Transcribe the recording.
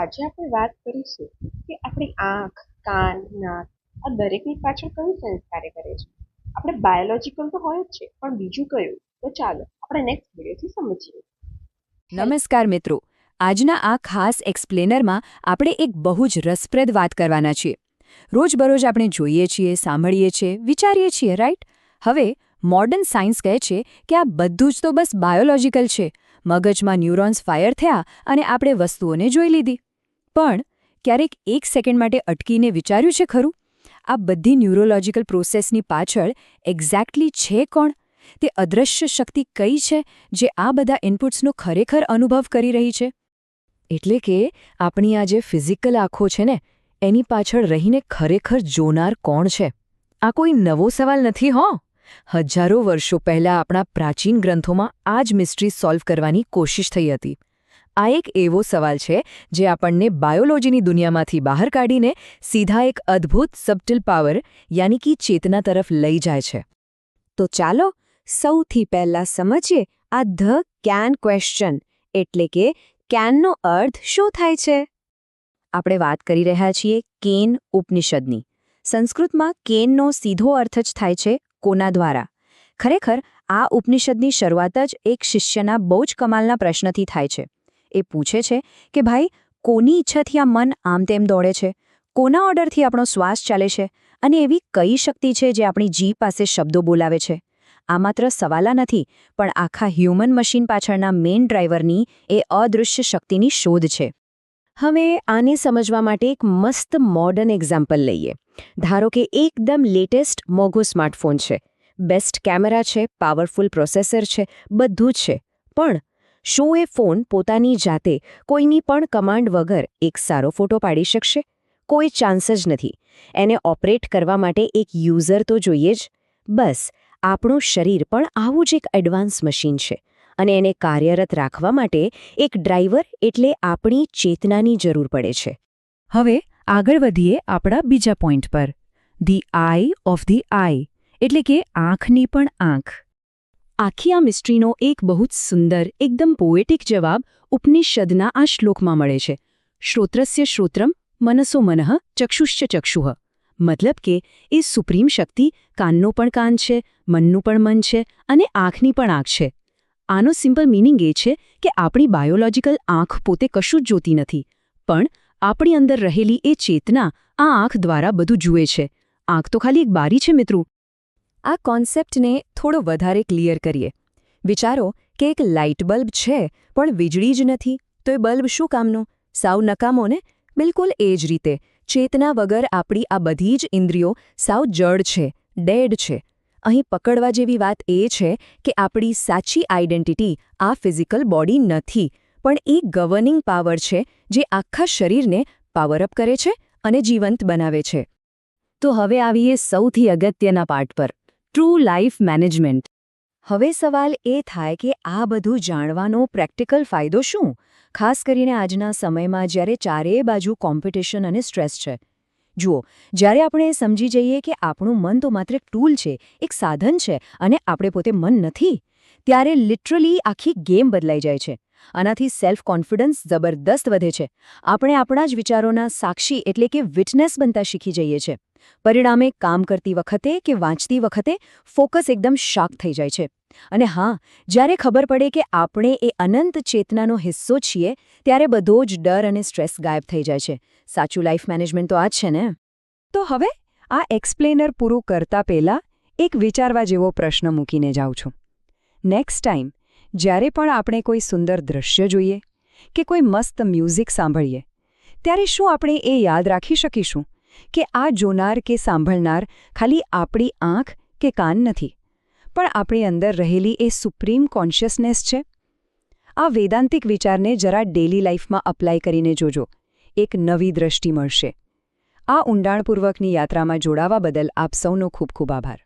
આજે આપણે વાત કરીશું કે આપણી આંખ, કાન, નાક આ દરેકની પાછળ કયું સાયન્સ કાર્ય કરે છે. આપણે બાયોલોજીકલ તો હોય જ છે, પણ બીજું કયું? તો ચાલો આપણે નેક્સ્ટ વિડીયોથી સમજીએ. નમસ્કાર મિત્રો, આજના આ ખાસ એક્સપ્લેનરમાં આપણે એક બહુ જ રસપ્રદ વાત કરવાના છીએ. રોજબરોજ આપણે જોઈએ છીએ, સાંભળીએ છીએ, વિચારીએ છીએ, રાઈટ? હવે મોડર્ન સાયન્સ કહે છે કે આ બધું જ તો બસ બાયોલોજીકલ છે. મગજમાં ન્યુરોન્સ ફાયર થયા અને આપણે વસ્તુઓને જોઈ લીધી. પણ ક્યારેક એક સેકન્ડ માટે અટકીને વિચાર્યું છે ખરું? આ બધી ન્યુરોલોજીકલ પ્રોસેસની પાછળ એક્ઝેક્ટલી છે કોણ? તે અદૃશ્ય શક્તિ કઈ છે જે આ બધા ઇનપુટ્સનો ખરેખર અનુભવ કરી રહી છે? એટલે કે આપણી આ જે ફિઝિકલ આંખો છે ને, એની પાછળ રહીને ખરેખર જોનાર કોણ છે? આ કોઈ નવો સવાલ નથી હો. હજારો વર્ષો પહેલાં આપણા પ્રાચીન ગ્રંથોમાં આ જ મિસ્ટ્રી સોલ્વ કરવાની કોશિશ થઈ હતી. આ એક એવો સવાલ છે જે આપણને બાયોલોજીની દુનિયામાંથી બહાર કાઢીને સીધા એક અદ્ભુત સબટલ પાવર યાની કે ચેતના તરફ લઈ જાય છે. તો ચાલો સૌથી પહેલાં સમજીએ આ ધ કેન ક્વેશ્ચન, એટલે કે કેનનો અર્થ શું થાય છે. આપણે વાત કરી રહ્યા છીએ કેન ઉપનિષદની. સંસ્કૃતમાં કેનનો સીધો અર્થ જ થાય છે કોના દ્વારા. ખરેખર આ ઉપનિષદની શરૂઆત જ એક શિષ્યના બહુ જ કમાલના પ્રશ્નથી થાય છે. એ પૂછે છે કે ભાઈ, કોની ઈચ્છાથી આ મન આમ તેમ દોડે છે? કોના ઓર્ડરથી આપણો શ્વાસ ચાલે છે? અને એવી કઈ શક્તિ છે જે આપણી જીભ પાસે શબ્દો બોલાવે છે? આ માત્ર સવાલા નથી, પણ આખા હ્યુમન મશીન પાછળના મેઇન ડ્રાઈવરની એ અદૃશ્ય શક્તિની શોધ છે. હવે આને સમજવા માટે એક મસ્ત મોડર્ન એક્ઝામ્પલ લઈએ. ધારો કે એકદમ લેટેસ્ટ મોંઘો સ્માર્ટફોન છે, બેસ્ટ કેમેરા છે, પાવરફુલ પ્રોસેસર છે, બધું જ છે. પણ શું એ ફોન પોતાની જાતે કોઈની પણ કમાન્ડ વગર એક સારો ફોટો પાડી શકશે? કોઈ ચાન્સ જ નથી. એને ઓપરેટ કરવા માટે એક યુઝર તો જોઈએ જ. બસ આપણું શરીર પણ આવું જ એક એડવાન્સ મશીન છે, અને એને કાર્યરત રાખવા માટે એક ડ્રાઈવર એટલે આપણી ચેતનાની જરૂર પડે છે. હવે આગળ વધીએ આપણા બીજા પોઈન્ટ પર, ધી આઈ ઓફ ધી આઈ, એટલે કે આંખની પણ આંખ. આખી આ મિસ્ટ્રીનો એક બહુ જ સુંદર, એકદમ પોએટિક જવાબ ઉપનિષદના આ શ્લોકમાં મળે છે. શ્રોત્રસ્ય શ્રોત્રમ, મનસો મનઃ, ચક્ષુશ્ચ ચક્ષુઃ. મતલબ કે એ સુપ્રીમ શક્તિ કાનનો પણ કાન છે, મનનું પણ મન છે, અને આંખની પણ આંખ છે. આનો સિમ્પલ મિનિંગ એ છે કે આપણી બાયોલોજીકલ આંખ પોતે કશું જ જોતી નથી, પણ આપણી અંદર રહેલી એ ચેતના આ આંખ દ્વારા બધું જુએ છે. આંખ તો ખાલી એક બારી છે મિત્રો. આ કોન્સેપ્ટને થોડો વધારે ક્લિયર કરીએ. વિચારો કે એક લાઇટ બલ્બ છે, પણ વીજળી જ નથી, તો એ બલ્બ શું કામનો? સાવ નકામો ને? બિલકુલ એ જ રીતે ચેતના વગર આપણી આ બધી જ ઇન્દ્રિયો સાવ જડ છે, ડેડ છે. અહીં પકડવા જેવી વાત એ છે કે આપણી સાચી આઇડેન્ટિટી આ ફિઝિકલ બોડી નથી, પણ એ ગવર્નિંગ પાવર છે જે આખા શરીરને પાવરઅપ કરે છે અને જીવંત બનાવે છે. તો હવે આવીએ સૌથી અગત્યના પાર્ટ પર, ટ્રુ લાઈફ મેનેજમેન્ટ. હવે સવાલ એ થાય કે આ બધું જાણવાનો પ્રેક્ટિકલ ફાયદો શું? ખાસ કરીને આજના સમયમાં જ્યારે ચારેય બાજુ કોમ્પિટિશન અને સ્ટ્રેસ છે. જુઓ, જ્યારે આપણે સમજી જઈએ કે આપણું મન તો માત્ર એક ટૂલ છે, એક સાધન છે, અને આપણે પોતે મન નથી, ત્યારે લિટરલી આખી ગેમ બદલાઈ જાય છે. આનાથી સેલ્ફ કોન્ફિડન્સ જબરદસ્ત વધે છે. આપણે આપણા જ વિચારોના સાક્ષી એટલે કે વિટનેસ બનતા શીખી જઈએ છીએ. પરિણામે કામ કરતી વખતે કે વાંચતી વખતે ફોકસ એકદમ શાર્પ થઈ જાય છે. અને હા, જ્યારે ખબર પડે કે આપણે એ અનંત ચેતનાનો હિસ્સો છીએ, ત્યારે બધો જ ડર અને સ્ટ્રેસ ગાયબ થઈ જાય છે. સાચું લાઈફ મેનેજમેન્ટ તો આ જ છે ને? તો હવે આ એક્સપ્લેનર પૂરું કરતા પહેલાં એક વિચારવા જેવો પ્રશ્ન મૂકીને જાઉં છું. નેક્સ્ટ ટાઈમ જ્યારે પણ આપણે કોઈ સુંદર દૃશ્ય જોઈએ કે કોઈ મસ્ત મ્યુઝિક સાંભળીએ, ત્યારે શું આપણે એ યાદ રાખી શકીશું કે આ જોનાર કે સાંભળનાર ખાલી આપણી આંખ કે કાન નથી, પણ આપણી અંદર રહેલી એ સુપ્રીમ કોન્શિયસનેસ છે? આ વેદાંતિક વિચારને જરા ડેલી લાઈફમાં અપ્લાય કરીને જોજો, એક નવી દ્રષ્ટિ મળશે. આ ઊંડાણપૂર્વકની યાત્રામાં જોડાવા બદલ આપ સૌનો ખૂબ ખૂબ આભાર.